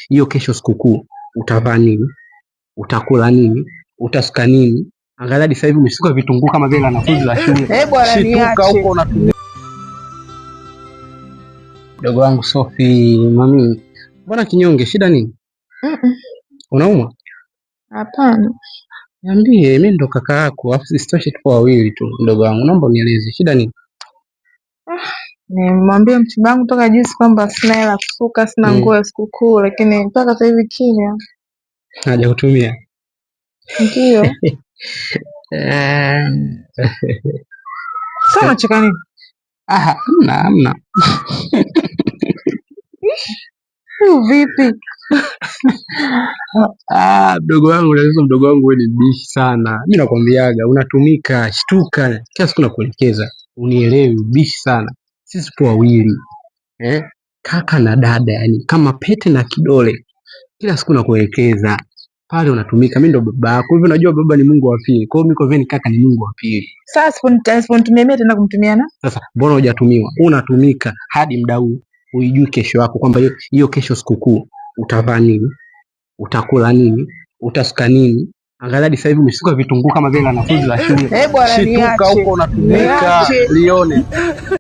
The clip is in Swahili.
hiyo kesho sikukuu utavaa nini, utakula nini, utasuka nini. Angalia sasa hivi umeshika vitunguu kama vile wanafunzi wa shule. Shituka huko unatumia. Dogo wangu Sophie, mami, mbona kinyonge, shida nini? Unaumwa? Hapana. Niambie, mimi ndo kaka yako, afu sitoshe tupo wawili tu. Mdogo wangu, naomba unieleze shida nini? Nimwambia mchumba wangu toka juzi kwamba sina hela kusuka, sina nguo ya sikukuu, lakini mpaka sasa hivi kimya. Haja kutumia. Ndio. Sasa unacheka nini? Hamna. Vipi? Mdogo wangu, lazima mdogo wangu wewe ni mbishi sana. Mimi nakwambiaga unatumika, shtuka. Kila siku nakuelekeza. Unielewi, mbishi sana. Sisi tu wawili. Kaka na dada, yani kama pete na kidole. Kila siku nakuelekeza. Pale unatumika, mimi ndo baba yako. Hivyo unajua baba ni Mungu wa pili. Kwa hiyo mimi kwa vile kaka ni Mungu wa pili. Sasa siponitumia mimi tena kumtumia na? Sasa mbona hujatumiwa? Unatumika hadi muda huu. Uijui kesho yako kwamba hiyo kesho sikukuu utavaa nini, utakula nini, utasuka nini. Angalia sasa hivi umeshika vitunguu kama vile wanafunzi wa shule. Shituka huko unatumika, lione.